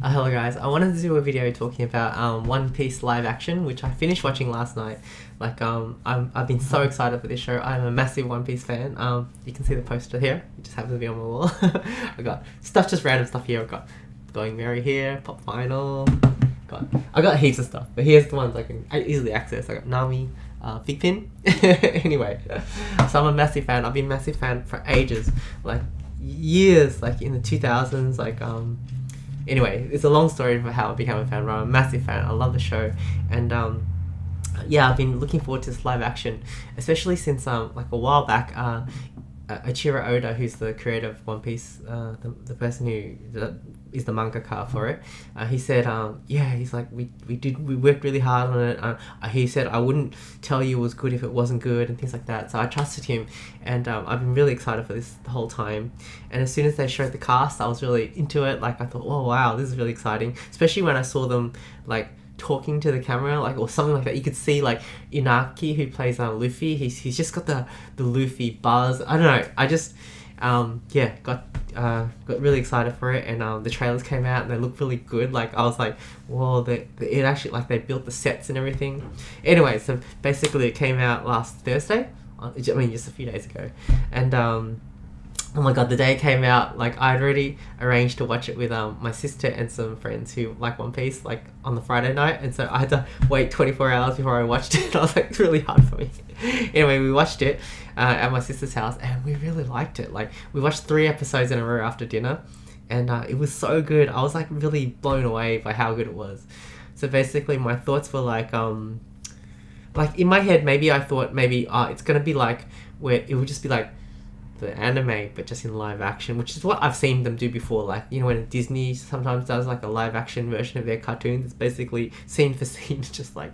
Hello guys, I wanted to do a video talking about One Piece live action, which I finished watching last night. I've been so excited for this show. I'm a massive One Piece fan. You can see the poster here. It just happens to be on my wall. I got stuff, just random stuff here. I've got Going Merry here, Pop Final. I got heaps of stuff, but here's the ones I easily access. I got Nami, Big Pin. Anyway, so I'm a massive fan. I've been a massive fan for ages, like years, like in the 2000s, Anyway, it's a long story for how I became a fan, but I'm a massive fan. I love the show, and I've been looking forward to this live action, especially since like a while back, Ichiro Oda, who's the creator of One Piece, the person who is the mangaka for it, he said, he's like, we worked really hard on it. He said, I wouldn't tell you it was good if it wasn't good, and things like that. So I trusted him, and I've been really excited for this the whole time. And as soon as they showed the cast, I was really into it. Like, I thought, oh wow, this is really exciting, especially when I saw them like talking to the camera, like, or something like that. You could see like Inaki, who plays Luffy, he's just got the Luffy buzz. I don't know, I just got really excited for it. And the trailers came out and they look really good. Like, I was like, whoa, it actually, like, they built the sets and everything. Anyway, so basically it came out last Thursday, just a few days ago. And oh my god, the day it came out, like, I'd already arranged to watch it with my sister and some friends who like One Piece, like, on the Friday night, and so I had to wait 24 hours before I watched it. I was like, it's really hard for me. Anyway, we watched it at my sister's house, and we really liked it. Like, we watched 3 episodes in a row after dinner, and it was so good. I was like really blown away by how good it was. So basically my thoughts were like in my head, maybe I thought it's gonna be like where it would just be like the anime but just in live action, which is what I've seen them do before. Like, you know, when Disney sometimes does like a live action version of their cartoons, it's basically scene for scene just like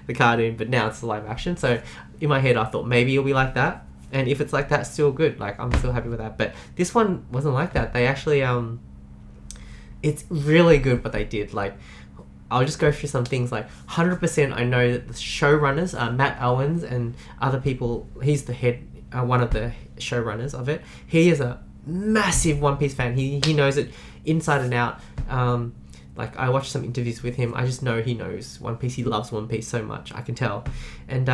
the cartoon, but now it's a live action. So in my head I thought maybe it'll be like that, and if it's like that, still good. Like, I'm still happy with that. But this one wasn't like that. They actually it's really good what they did. Like, I'll just go through some things. Like, 100% I know that the showrunners, Matt Owens and other people, he's the head, one of the showrunners of it. He is a massive One Piece fan. He knows it inside and out. Like, I watched some interviews with him. I just know he knows One Piece. He loves One Piece so much. I can tell. And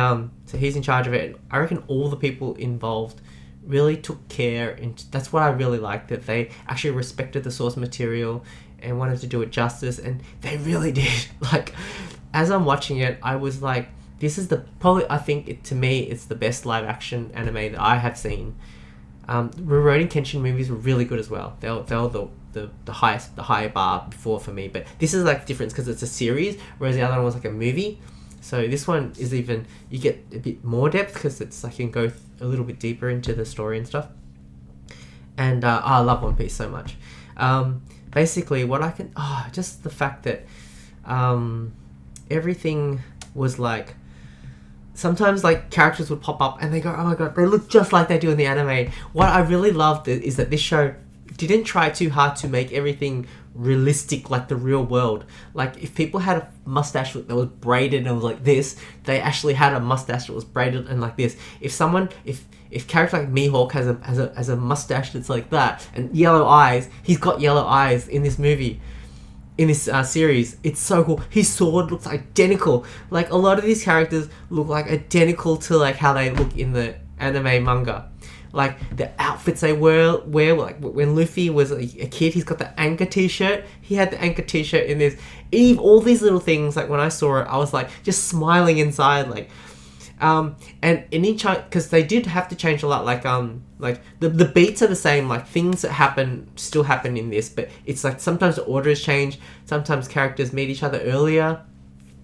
so he's in charge of it. I reckon all the people involved really took care, and that's what I really liked, that they actually respected the source material and wanted to do it justice, and they really did. Like, as I'm watching it, I was like, this is I think to me, it's the best live action anime that I have seen. Rurouni Kenshin movies were really good as well. They were the high bar before for me, but this is like different because it's a series, whereas the other one was like a movie. So this one is even, you get a bit more depth because it's like you can go a little bit deeper into the story and stuff. And I love One Piece so much. Basically, what I can, just the fact that everything was like, sometimes like characters would pop up and they go, oh my god, they look just like they do in the anime. What I really loved is that this show didn't try too hard to make everything realistic like the real world. Like, if people had a mustache that was braided and was like this, they actually had a mustache that was braided and like this. If character like Mihawk has a mustache that's like that and yellow eyes, he's got yellow eyes in this movie. In this series, it's so cool. His sword looks identical. Like, a lot of these characters look like identical to like how they look in the anime manga. Like, the outfits they wear like when Luffy was a kid, he's got the Anchor t-shirt. He had the Anchor t-shirt in this. All these little things, like when I saw it, I was like just smiling inside. Like, and in each, because they did have to change a lot. Like the beats are the same. Like, things that still happen in this, but it's like sometimes the orders change. Sometimes characters meet each other earlier.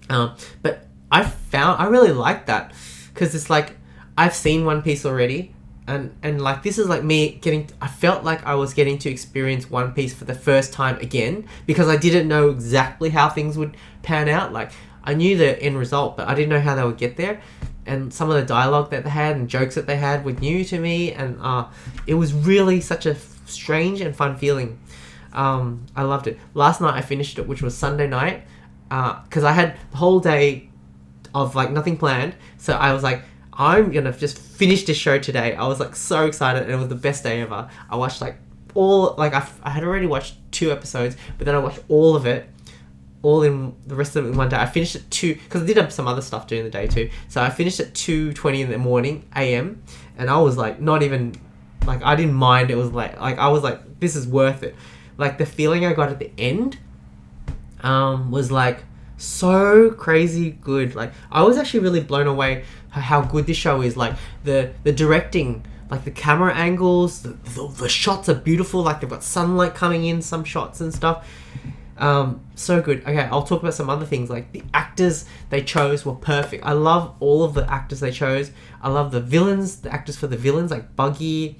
But I really like that, because it's like I've seen One Piece already. And like, this is like me I felt like I was getting to experience One Piece for the first time again, because I didn't know exactly how things would pan out. Like, I knew the end result, but I didn't know how they would get there. And some of the dialogue that they had and jokes that they had were new to me, and it was really such a strange and fun feeling. I loved it. Last night I finished it, which was Sunday night, because I had the whole day of like nothing planned, so I was like, I'm gonna just finish this show today. I was like so excited, and it was the best day ever. I watched like all, like, I had already watched 2 episodes, but then I watched all of it, all in the rest of it in one day. I finished at 2, because I did have some other stuff during the day too. So I finished at 2:20 in the morning, AM, and I was like, not even, like, I didn't mind. It was like I was like, this is worth it. Like, the feeling I got at the end, was like so crazy good. Like, I was actually really blown away how good this show is. Like, the directing, like the camera angles, the shots are beautiful. Like, they've got sunlight coming in some shots and stuff. So good. Okay, I'll talk about some other things. Like, the actors they chose were perfect. I love all of the actors they chose. I love the villains, the actors for the villains, like Buggy,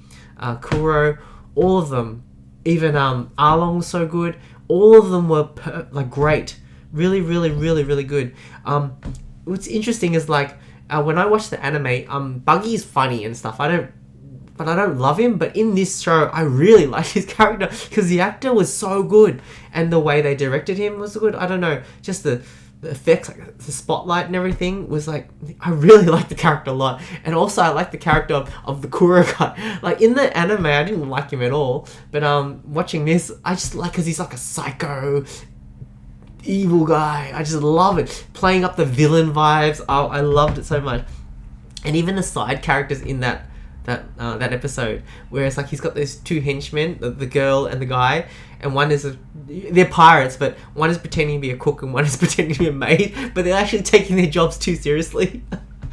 Kuro, all of them. Even Arlong was so good. All of them were like great. Really, really, really, really good. What's interesting is, like, when I watch the anime, Buggy's funny and stuff. I don't love him, but in this show, I really like his character because the actor was so good and the way they directed him was good. I don't know, just the effects, like the spotlight and everything was like, I really like the character a lot. And also I like the character of the Kuro guy. Like, in the anime, I didn't like him at all, but watching this, I just like, because he's like a psycho evil guy. I just love it, playing up the villain vibes. I loved it so much. And even the side characters in that episode, where it's like he's got those 2 henchmen, the girl and the guy, and one is they're pirates, but one is pretending to be a cook and one is pretending to be a maid, but they're actually taking their jobs too seriously.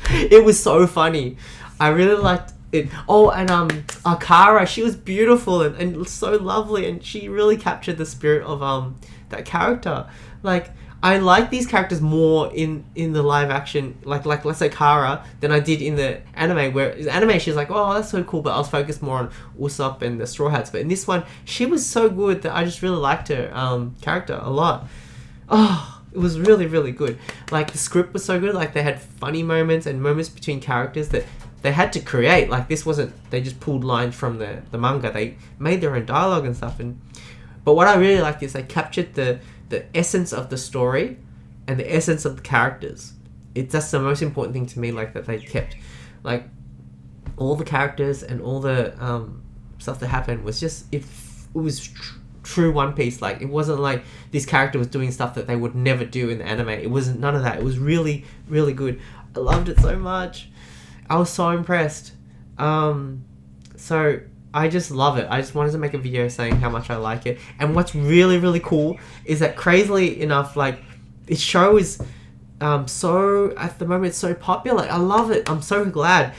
It was so funny. I really liked it. Oh, and Akara, she was beautiful and so lovely, and she really captured the spirit of that character. Like, I like these characters more in the live action, like let's say Kara, than I did in the anime, where in the anime she's like, oh, that's so cool, but I was focused more on Usopp and the Straw Hats. But in this one, she was so good that I just really liked her character a lot. Oh, it was really, really good. Like, the script was so good. Like, they had funny moments and moments between characters that they had to create. Like, this wasn't, they just pulled lines from the manga. They made their own dialogue and stuff. But what I really liked is they captured the essence of the story and the essence of the characters. That's the most important thing to me, like, that they kept, like, all the characters and all the stuff that happened was just, it was true One Piece. Like, it wasn't like this character was doing stuff that they would never do in the anime. It wasn't, none of that. It was really, really good. I loved it so much. I was so impressed. So I just love it. I just wanted to make a video saying how much I like it. And what's really, really cool is that, crazily enough, like, this show is so, at the moment, it's so popular. I love it. I'm so glad.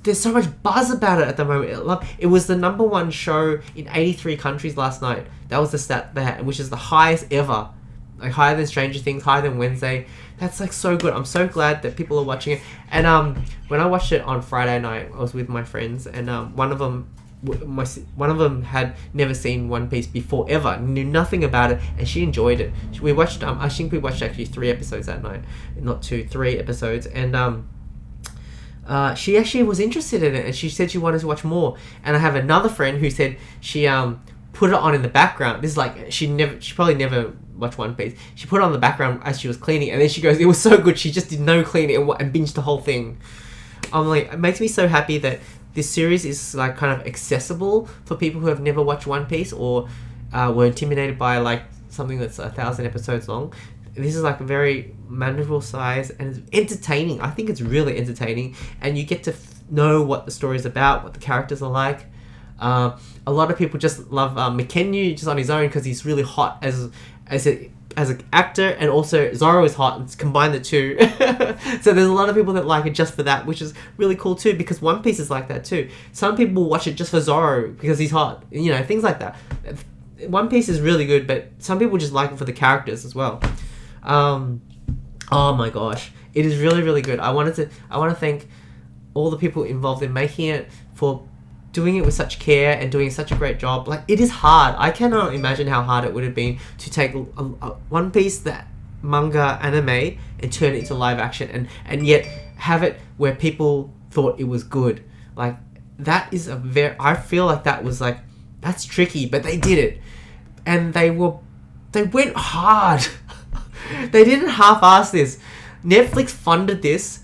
There's so much buzz about it at the moment. It was the #1 show in 83 countries last night. That was the stat they had, which is the highest ever. Like, higher than Stranger Things, higher than Wednesday. That's, like, so good. I'm so glad that people are watching it. And when I watched it on Friday night, I was with my friends, and one of them had never seen One Piece before ever, knew nothing about it, and she enjoyed it. We watched, I think we watched actually 3 episodes that night, not 2, 3 episodes, and she actually was interested in it, and she said she wanted to watch more. And I have another friend who said she put it on in the background. This is like, she probably never watched One Piece. She put it on the background as she was cleaning, and then she goes, it was so good, she just did no cleaning and binged the whole thing. I'm like, it makes me so happy that this series is, like, kind of accessible for people who have never watched One Piece or were intimidated by, like, something that's 1,000 episodes long. This is, like, a very manageable size, and it's entertaining. I think it's really entertaining, and you get to know what the story is about, what the characters are like. A lot of people just love Mikenyu just on his own because he's really hot as an actor, and also Zoro is hot, and combine the two. So there's a lot of people that like it just for that, which is really cool too, because One Piece is like that too. Some people watch it just for Zoro because he's hot, you know, things like that. One Piece is really good, but some people just like it for the characters as well. Oh my gosh, it is really, really good. I want to thank all the people involved in making it for doing it with such care and doing such a great job. Like, it is hard. I cannot imagine how hard it would have been to take a One Piece, that manga anime, and turn it into live action, and yet have it where people thought it was good. Like, that is I feel like that was, like, that's tricky, but they did it. And they went hard. They didn't half-ass this. Netflix funded this.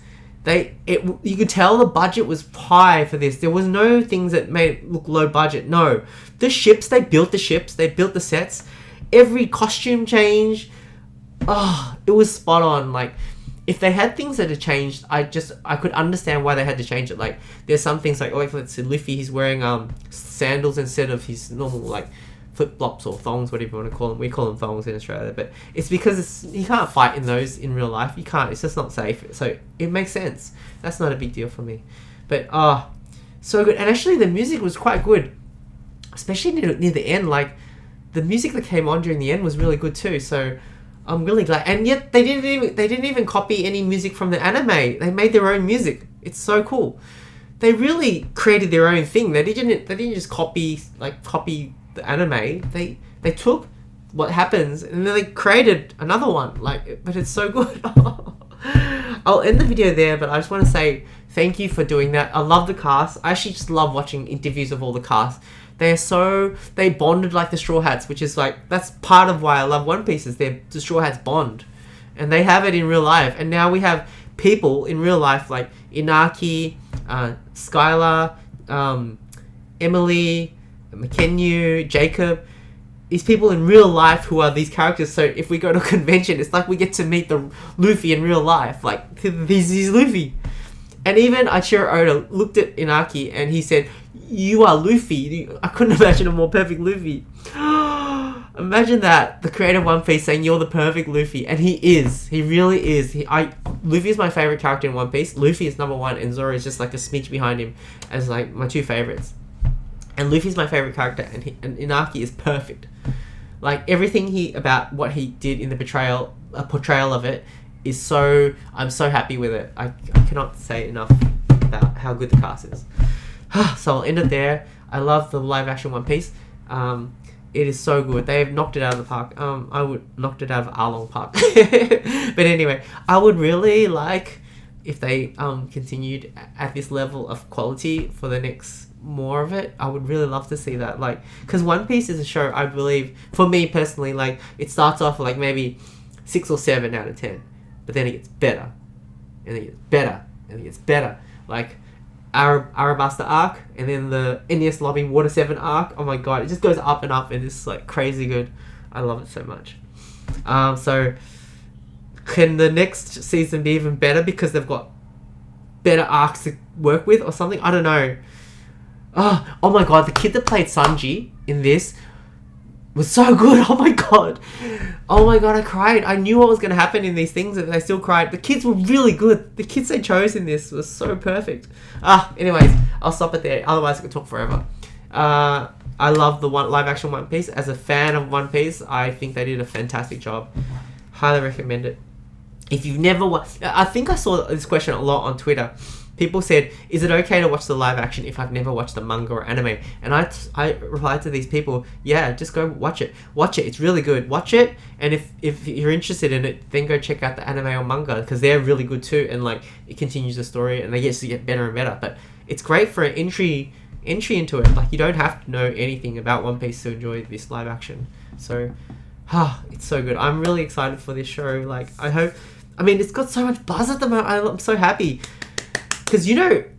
you could tell the budget was high for this. There was no things that made it look low budget. No, the ships, they built the sets, every costume change. Oh, it was spot on. Like, if they had things that had changed, I could understand why they had to change it. Like, there's some things like, let's say Luffy, he's wearing sandals instead of his normal like flip-flops or thongs, whatever you want to call them. We call them thongs in Australia, but it's because you can't fight in those in real life. You can't. It's just not safe. So it makes sense. That's not a big deal for me. But so good. And actually, the music was quite good, especially near the end. Like, the music that came on during the end was really good too. So I'm really glad. And yet they didn't even copy any music from the anime. They made their own music. It's so cool. They really created their own thing. They didn't just copy the anime. They took what happens and then they created another one. Like, but it's so good. I'll end the video there, but I just want to say thank you for doing that. I love the cast. I actually just love watching interviews of all the cast. They bonded like the Straw Hats, which is like, that's part of why I love One Piece, is the Straw Hats bond. And they have it in real life. And now we have people in real life like Inaki, Skylar, Emily, McKenyu, Jacob. These people in real life who are these characters. So if we go to a convention, it's like we get to meet the Luffy in real life. Like, he's Luffy. And even Ichiro Oda looked at Inaki and he said, "You are Luffy." I couldn't imagine a more perfect Luffy. Imagine that, the creator of One Piece saying you're the perfect Luffy. And he is. He really is. Luffy is my favorite character in One Piece. Luffy is number one and Zoro is just like a smidge behind him as like my two favorites. And Luffy's my favorite character, and Inaki is perfect. Like, everything about what he did in the portrayal of it is so... I'm so happy with it. I cannot say enough about how good the cast is. So I'll end it there. I love the live action One Piece. It is so good. They've knocked it out of the park. I would knocked it out of Arlong Park. But anyway, I would really like if they continued at this level of quality for the next more of it. I would really love to see that, like, because One Piece is a show, I believe, for me personally, like, it starts off like maybe 6 or 7 out of 10, but then it gets better and it gets better and it gets better, like Arabasta arc, and then the NES Lobby Water 7 arc. Oh my god, it just goes up and up and it's like crazy good. I love it so much. So can the next season be even better because they've got better arcs to work with or something? I don't know. Oh my god, the kid that played Sanji in this was so good. Oh my god, I cried. I knew what was going to happen in these things and I still cried. The kids were really good. The kids they chose in this was so perfect. Anyways, I'll stop it there, otherwise I could talk forever. I love the live action One Piece. As a fan of One Piece, I think they did a fantastic job. Highly recommend it. If you've never watched... I think I saw this question a lot on Twitter. People said, is it okay to watch the live action if I've never watched the manga or anime? And I replied to these people, yeah, just go watch it. Watch it. It's really good. Watch it. And if you're interested in it, then go check out the anime or manga, because they're really good too. And like, it continues the story and they get better and better. But it's great for an entry into it. Like, you don't have to know anything about One Piece to enjoy this live action. So, it's so good. I'm really excited for this show. Like, it's got so much buzz at the moment. I'm so happy. Because,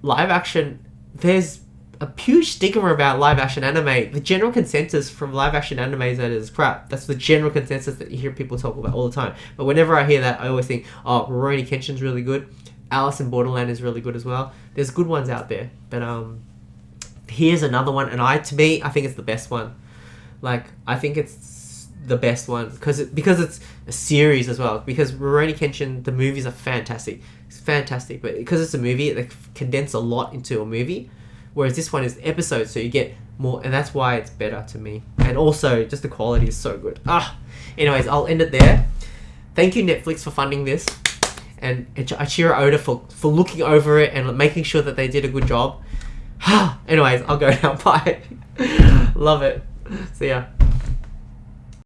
live action, there's a huge stigma about live action anime. The general consensus from live action anime is that it's crap. That's the general consensus that you hear people talk about all the time. But whenever I hear that, I always think, Rurouni Kenshin's really good. Alice in Borderland is really good as well. There's good ones out there. But here's another one, and I think it's the best one. Like, I think it's the best one because it's a series as well. Because Rurouni Kenshin, the movies are fantastic. It's fantastic, but because it's a movie, they condense a lot into a movie, whereas this one is episodes, so you get more, and that's why it's better to me. And also, just the quality is so good. Anyways, I'll end it there. Thank you, Netflix, for funding this, and Ichiro Oda for looking over it and making sure that they did a good job. Anyways, I'll go now. Bye. Love it. See ya.